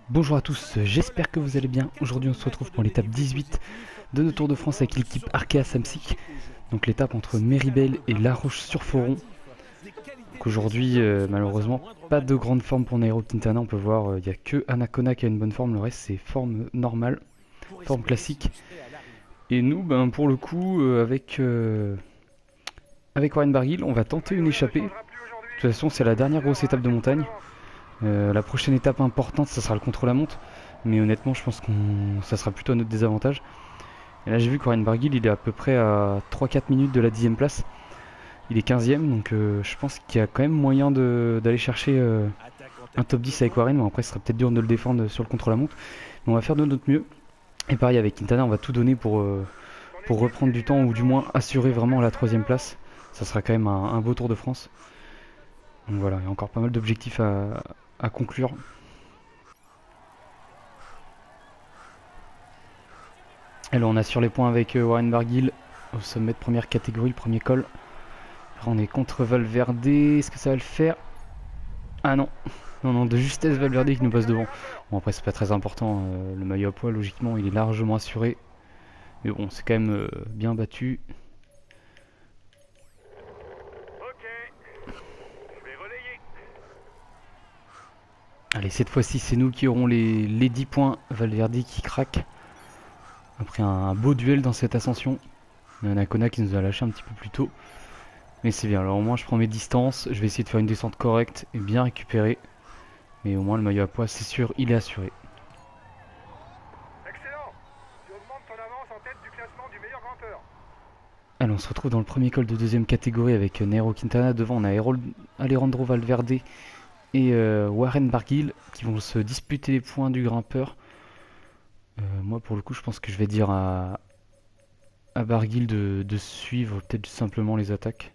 Bonjour à tous, j'espère que vous allez bien. Aujourd'hui on se retrouve pour l'étape 18 de notre Tour de France avec l'équipe Arkea Samsic. Donc l'étape entre Méribel et La Roche-sur-Foron. Donc aujourd'hui malheureusement pas de grande forme pour Nairo Quintana. On peut voir il n'y a que Anacona qui a une bonne forme, le reste c'est forme normale, forme classique. Et nous pour le coup avec Warren Barguil on va tenter une échappée. De toute façon c'est la dernière grosse étape de montagne. La prochaine étape importante, ça sera le contre-la-montre. Mais honnêtement, je pense que ça sera plutôt à notre désavantage. Et là, j'ai vu qu'Warren Barguil, il est à peu près à 3-4 minutes de la 10ème place. Il est 15ème, donc je pense qu'il y a quand même moyen d'aller chercher un top 10 avec Warren. Bon, après, ce sera peut-être dur de le défendre sur le contre-la-montre. Mais on va faire de notre mieux. Et pareil, avec Quintana, on va tout donner pour reprendre du temps, ou du moins assurer vraiment la 3ème place. Ça sera quand même un beau Tour de France. Donc voilà, il y a encore pas mal d'objectifs à conclure. Alors on a sur les points avec Warren Barguil au sommet de première catégorie, le premier col. Alors on est contre Valverde, est-ce que ça va le faire? Ah non, non, de justesse Valverde qui nous passe devant. Bon après c'est pas très important, le maillot à poids logiquement il est largement assuré. Mais bon c'est quand même bien battu. Allez cette fois-ci c'est nous qui aurons les 10 points, Valverde qui craque. Après un beau duel dans cette ascension. Il y en a Kona qui nous a lâché un petit peu plus tôt. Mais c'est bien, alors au moins je prends mes distances, je vais essayer de faire une descente correcte et bien récupérer. Mais au moins le maillot à poids c'est sûr, il est assuré. Excellent. Tu augmentes ton avance en tête du classement du meilleur grimpeur. Alors on se retrouve dans le premier col de deuxième catégorie avec Nairo Quintana. Devant on a Alejandro Valverde et Warren Barguil qui vont se disputer les points du grimpeur. Moi pour le coup je pense que je vais dire à Barguil de suivre peut-être simplement les attaques.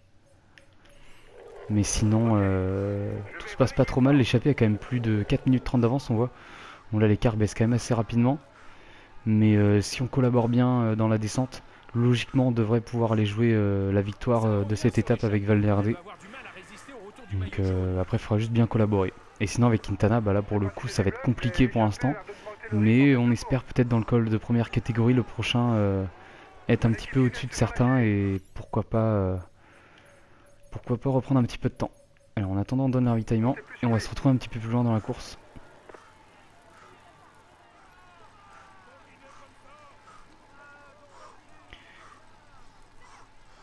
Mais sinon tout se passe pas trop mal. L'échappée a quand même plus de 4 minutes 30 d'avance on voit. Bon là l'écart baisse quand même assez rapidement. Mais si on collabore bien dans la descente, logiquement on devrait pouvoir aller jouer la victoire de cette étape avec Valverde. Donc après il faudra juste bien collaborer. Et sinon avec Quintana, bah là pour le coup ça va être compliqué pour l'instant. Mais on espère peut-être dans le col de première catégorie le prochain être un petit peu au-dessus de certains et pourquoi pas reprendre un petit peu de temps. Alors en attendant on donne le ravitaillement et on va se retrouver un petit peu plus loin dans la course.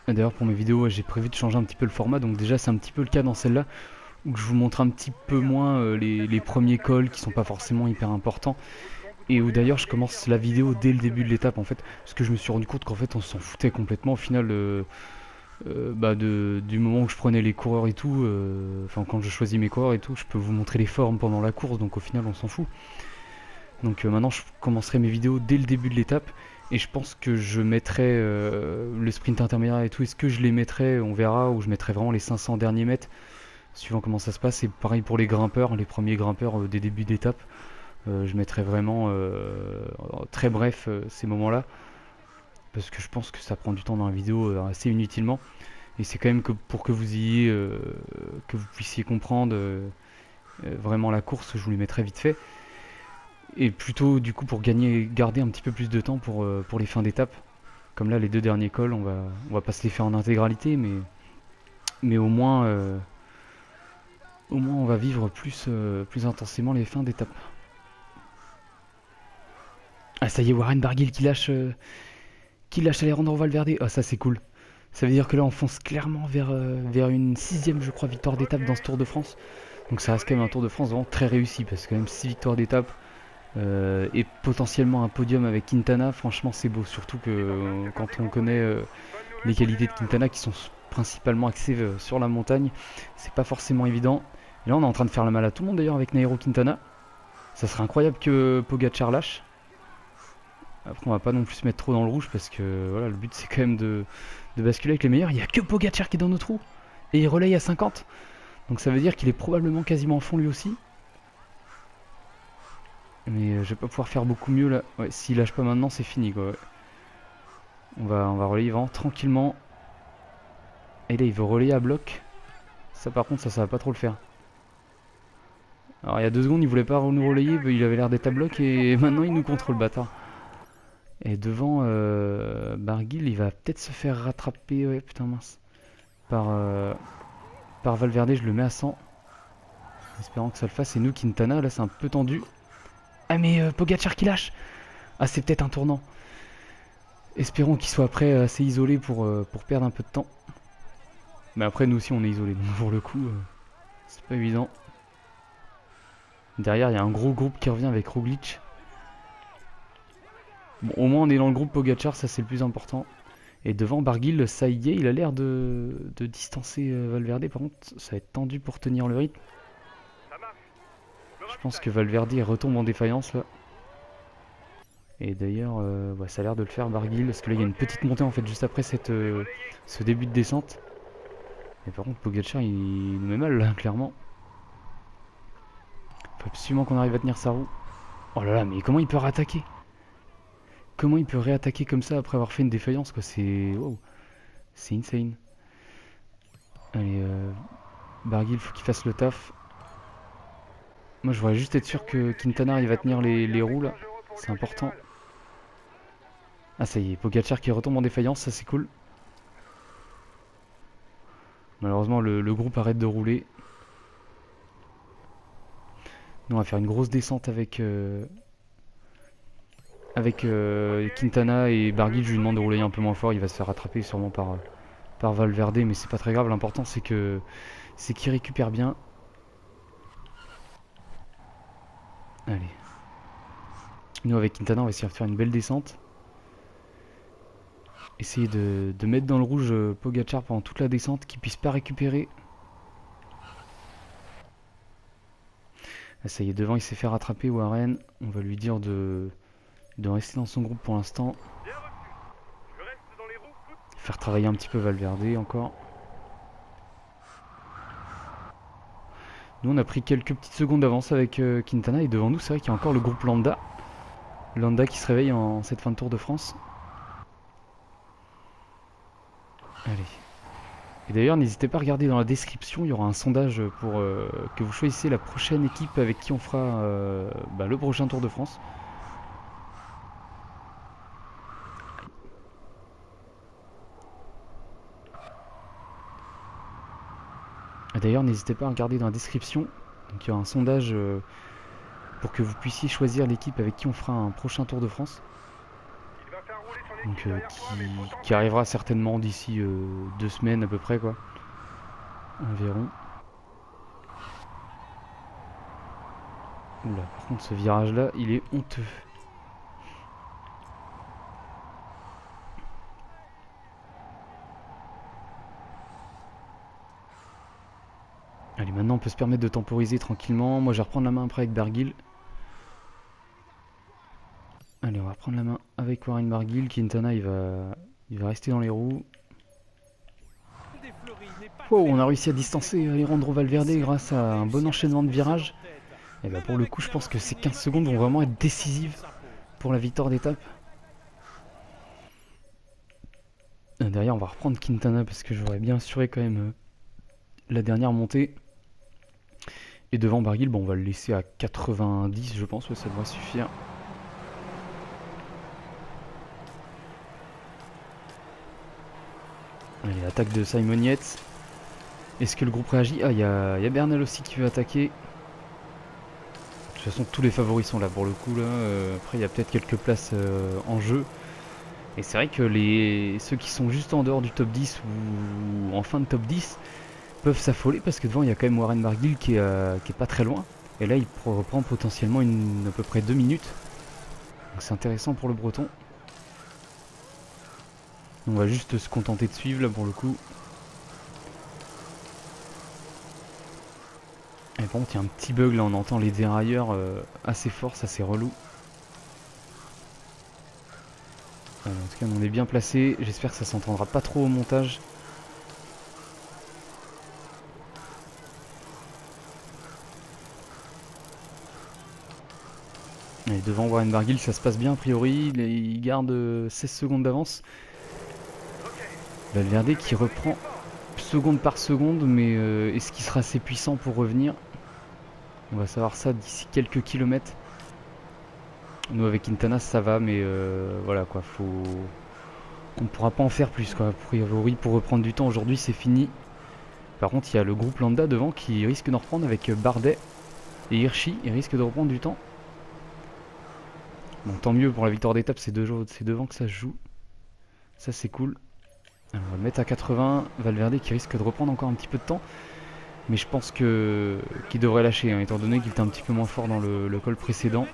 D'ailleurs pour mes vidéos j'ai prévu de changer un petit peu le format, donc déjà c'est un petit peu le cas dans celle-là où je vous montre un petit peu moins les premiers cols qui sont pas forcément hyper importants et où d'ailleurs je commence la vidéo dès le début de l'étape en fait, parce que je me suis rendu compte qu'en fait on s'en foutait complètement au final du moment où je prenais les coureurs et tout, enfin quand je choisis mes coureurs et tout, je peux vous montrer les formes pendant la course, donc au final on s'en fout. Donc maintenant je commencerai mes vidéos dès le début de l'étape. Et je pense que je mettrai le sprint intermédiaire et tout. Est-ce que je les mettrai? On verra. Ou je mettrai vraiment les 500 derniers mètres. Suivant comment ça se passe. Et pareil pour les grimpeurs. Les premiers grimpeurs des débuts d'étape. Je mettrai vraiment très bref ces moments-là. Parce que je pense que ça prend du temps dans la vidéo assez inutilement. Et c'est quand même que pour que vous ayez, que vous puissiez comprendre vraiment la course, je vous les mettrai vite fait. Et plutôt du coup pour garder un petit peu plus de temps pour les fins d'étape. Comme là les deux derniers cols, on va pas se les faire en intégralité, mais au moins on va vivre plus intensément les fins d'étape. Ah ça y est, Warren Barguil qui lâche Alejandro Valverde. Ah ça c'est cool. Ça veut dire que là on fonce clairement vers une 6ème je crois victoire d'étape dans ce Tour de France. Donc ça reste quand même un Tour de France vraiment très réussi parce que quand même 6 victoires d'étape. Et potentiellement un podium avec Quintana, franchement c'est beau, surtout que quand on connaît les qualités de Quintana qui sont principalement axées sur la montagne, c'est pas forcément évident. Et là on est en train de faire le mal à tout le monde d'ailleurs avec Nairo Quintana. Ça serait incroyable que Pogacar lâche. Après on va pas non plus se mettre trop dans le rouge parce que voilà, le but c'est quand même de basculer avec les meilleurs. Il n'y a que Pogacar qui est dans notre trou et il relaye à 50. Donc ça veut dire qu'il est probablement quasiment en fond lui aussi. Mais je vais pas pouvoir faire beaucoup mieux là. Ouais, s'il lâche pas maintenant, c'est fini quoi. Ouais. On va relayer vraiment tranquillement. Et là, il veut relayer à bloc. Ça, par contre, ça va pas trop le faire. Alors il y a 2 secondes il voulait pas nous relayer, il avait l'air d'être à bloc et maintenant il nous contrôle le bâtard. Et devant Barguil il va peut-être se faire rattraper, ouais putain mince. Par Valverde, je le mets à 100. Espérant que ça le fasse. Et nous Quintana, là c'est un peu tendu. Ah mais Pogacar qui lâche. Ah c'est peut-être un tournant. Espérons qu'il soit après assez isolé pour perdre un peu de temps. Mais après nous aussi on est isolé, donc pour le coup c'est pas évident. Derrière il y a un gros groupe qui revient avec Roglic. Bon, au moins on est dans le groupe Pogacar, ça c'est le plus important. Et devant Barguil, ça y est, il a l'air de distancer Valverde. Par contre ça va être tendu pour tenir le rythme. Je pense que Valverde retombe en défaillance là. Et d'ailleurs, ouais, ça a l'air de le faire Barguil, parce que là il y a une petite montée en fait juste après ce début de descente. Et par contre Pogacar il nous met mal là, clairement. Faut absolument qu'on arrive à tenir sa roue. Oh là là, mais comment il peut réattaquer? Comment il peut réattaquer comme ça après avoir fait une défaillance quoi? C'est... Wow. C'est insane. Allez, Barguil faut qu'il fasse le taf. Moi je voudrais juste être sûr que Quintana il va tenir les roues là. C'est important. Ah ça y est, Pogacar qui retombe en défaillance, ça c'est cool. Malheureusement le groupe arrête de rouler. Nous on va faire une grosse descente avec Quintana et Barguil. Je lui demande de rouler un peu moins fort, il va se faire rattraper sûrement par Valverde, mais c'est pas très grave, l'important c'est qu'il récupère bien. Allez. Nous avec Quintana on va essayer de faire une belle descente. Essayer de mettre dans le rouge Pogacar pendant toute la descente, qu'il puisse pas récupérer. Ah, ça y est, devant il s'est fait rattraper Warren. On va lui dire de rester dans son groupe pour l'instant. Faire travailler un petit peu Valverde encore. Nous on a pris quelques petites secondes d'avance avec Quintana. Et devant nous c'est vrai qu'il y a encore le groupe Landa. Landa qui se réveille en cette fin de Tour de France. Allez. Et d'ailleurs n'hésitez pas à regarder dans la description, il y aura un sondage pour que vous choisissiez la prochaine équipe avec qui on fera le prochain Tour de France. D'ailleurs n'hésitez pas à regarder dans la description, donc il y aura un sondage pour que vous puissiez choisir l'équipe avec qui on fera un prochain Tour de France. Donc qui arrivera certainement d'ici 2 semaines à peu près quoi. Environ. Oula, par contre ce virage là il est honteux. Allez, maintenant on peut se permettre de temporiser tranquillement. Moi je vais reprendre la main après avec Barguil. Allez, on va reprendre la main avec Warren Barguil. Quintana il va rester dans les roues. Wow, on a réussi à distancer Alejandro Valverde grâce à un bon enchaînement de virages. Et bah pour le coup je pense que ces 15 secondes vont vraiment être décisives pour la victoire d'étape. Derrière on va reprendre Quintana parce que j'aurais bien assuré quand même la dernière montée. Et devant Barguil, bon, on va le laisser à 90 je pense, ouais, ça devrait suffire. Allez, attaque de Simon Yates. Est-ce que le groupe réagit? Ah, il y a Bernal aussi qui veut attaquer. De toute façon, tous les favoris sont là pour le coup. Là. Après, il y a peut-être quelques places en jeu. Et c'est vrai que ceux qui sont juste en dehors du top 10 ou en fin de top 10 peuvent s'affoler parce que devant, il y a quand même Warren Barguil qui est pas très loin. Et là, il reprend potentiellement à peu près 2 minutes. Donc c'est intéressant pour le Breton. On va juste se contenter de suivre là pour le coup. Et par contre il y a un petit bug là, on entend les dérailleurs assez fort, ça c'est relou. En tout cas on est bien placé, j'espère que ça s'entendra pas trop au montage. Et devant Warren Barguil ça se passe bien a priori, il garde 16 secondes d'avance. Valverde qui reprend seconde par seconde, mais est-ce qu'il sera assez puissant pour revenir? On va savoir ça d'ici quelques kilomètres. Nous avec Quintana ça va, mais voilà quoi, on ne pourra pas en faire plus quoi. A priori pour reprendre du temps aujourd'hui c'est fini. Par contre il y a le groupe Lambda devant qui risque d'en reprendre avec Bardet et Hirschi, il risque de reprendre du temps. Bon tant mieux pour la victoire d'étape, c'est devant que ça se joue. Ça c'est cool. Alors, on va le mettre à 80, Valverde qui risque de reprendre encore un petit peu de temps. Mais je pense qu'il devrait lâcher, hein, étant donné qu'il était un petit peu moins fort dans le col précédent.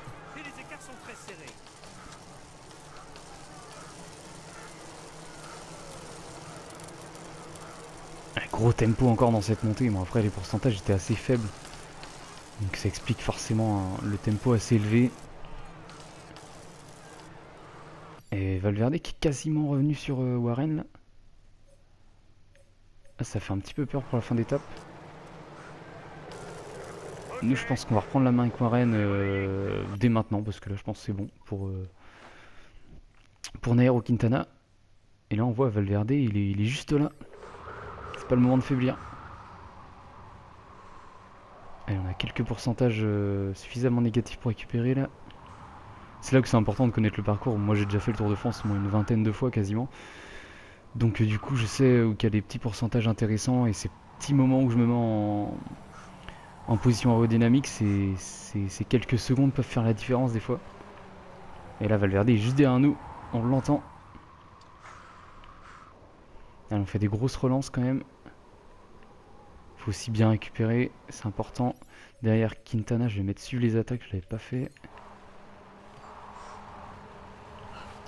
Gros tempo encore dans cette montée. Bon, après les pourcentages étaient assez faibles, donc ça explique forcément hein, le tempo assez élevé. Et Valverde qui est quasiment revenu sur Warren là. Ah, ça fait un petit peu peur pour la fin d'étape. Nous je pense qu'on va reprendre la main avec Warren dès maintenant, parce que là je pense que c'est bon pour Nairo Quintana. Et là on voit Valverde, il est juste là. C'est pas le moment de faiblir. Allez, on a quelques pourcentages suffisamment négatifs pour récupérer là. C'est là que c'est important de connaître le parcours. Moi j'ai déjà fait le Tour de France une vingtaine de fois quasiment. Donc du coup je sais où il y a des petits pourcentages intéressants, et ces petits moments où je me mets en position aérodynamique, ces quelques secondes peuvent faire la différence des fois. Et là Valverde est juste derrière nous, on l'entend. Allez, on fait des grosses relances quand même. Faut aussi bien récupérer, c'est important. Derrière Quintana, je vais mettre suivre les attaques, je l'avais pas fait.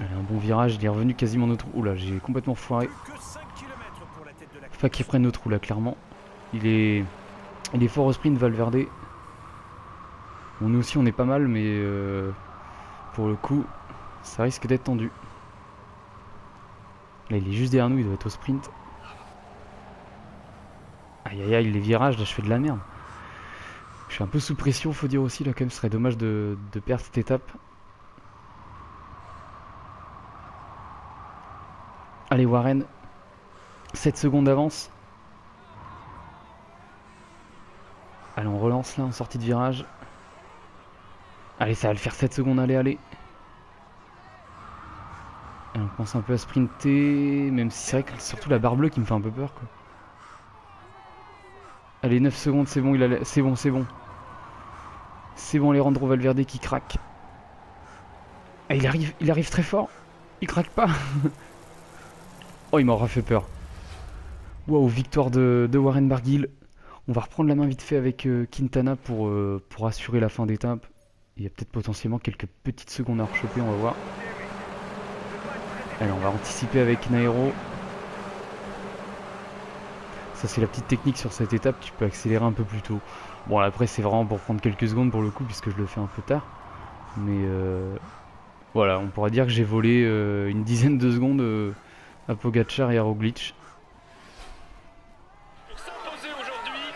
Allez, un bon virage, il est revenu quasiment notre trou. Oula, j'ai complètement foiré. Faut pas qu'il prenne notre trou là, clairement. Il est fort au sprint, Valverde. Bon, nous aussi on est pas mal, mais pour le coup, ça risque d'être tendu. Là, il est juste derrière nous, il doit être au sprint. Aïe aïe aïe, les virages, là je fais de la merde. Je suis un peu sous pression, faut dire aussi, là quand même, ce serait dommage de perdre cette étape. Allez Warren, 7 secondes d'avance. Allez, on relance là en sortie de virage. Allez, ça va le faire, 7 secondes, allez, allez. Allez, on commence un peu à sprinter, même si c'est vrai que c'est surtout la barre bleue qui me fait un peu peur quoi. Allez, 9 secondes, c'est bon, c'est bon, c'est bon. C'est bon, Alejandro Valverde qui craque. Ah, il arrive très fort. Il craque pas. Oh, il m'aura fait peur. Waouh, victoire de Warren Barguil. On va reprendre la main vite fait avec Quintana pour assurer la fin d'étape. Il y a peut-être potentiellement quelques petites secondes à rechoper, on va voir. Allez, on va anticiper avec Nairo. Ça c'est la petite technique sur cette étape, tu peux accélérer un peu plus tôt. Bon après c'est vraiment pour prendre quelques secondes pour le coup, puisque je le fais un peu tard. Mais voilà, on pourrait dire que j'ai volé une dizaine de secondes à Pogacar et à Roglic. Pour s'imposer aujourd'hui,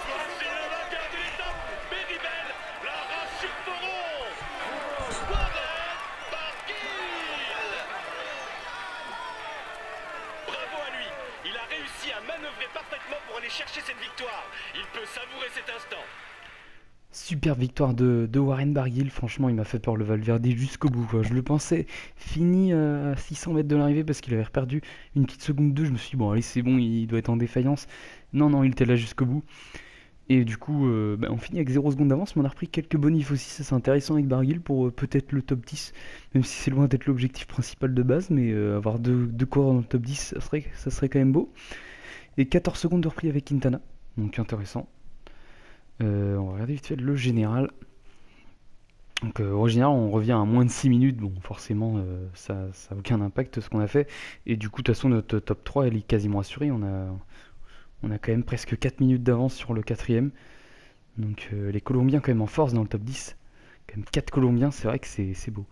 voici le vainqueur de l'étape, Méribel, la race sur Foron, Warren Barguil. Bravo à lui, il a réussi à manœuvrer parfaitement pour aller chercher cette victoire. Il peut savourer cet instant. Super victoire de Warren Barguil, franchement il m'a fait peur le Valverde jusqu'au bout quoi. Je le pensais fini à 600 mètres de l'arrivée parce qu'il avait perdu une petite seconde 2, je me suis dit bon allez c'est bon, il doit être en défaillance. Non non, il était là jusqu'au bout. Et du coup on finit avec 0 secondes d'avance, mais on a repris quelques bonifs aussi, ça c'est intéressant avec Barguil pour peut-être le top 10, même si c'est loin d'être l'objectif principal de base, mais avoir deux coureurs dans le top 10 ça serait quand même beau. Et 14 secondes de repris avec Quintana, donc intéressant. On va regarder vite fait le général. Donc au général on revient à moins de 6 minutes. Bon forcément ça n'a aucun impact ce qu'on a fait. Et du coup de toute façon notre top 3 elle est quasiment assurée. On a quand même presque 4 minutes d'avance sur le quatrième. Donc les Colombiens quand même en force dans le top 10. Quand même 4 Colombiens, c'est vrai que c'est beau.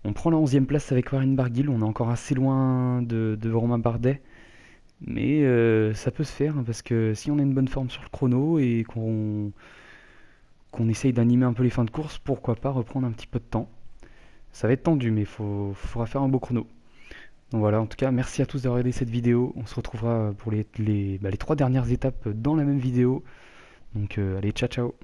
On prend la 11e place avec Warren Barguil. On est encore assez loin de Romain Bardet. Mais ça peut se faire hein, parce que si on a une bonne forme sur le chrono et qu'on essaye d'animer un peu les fins de course, pourquoi pas reprendre un petit peu de temps. Ça va être tendu mais faudra faire un beau chrono. Donc voilà, en tout cas merci à tous d'avoir regardé cette vidéo. On se retrouvera pour les 3 dernières étapes dans la même vidéo. Donc allez, ciao ciao.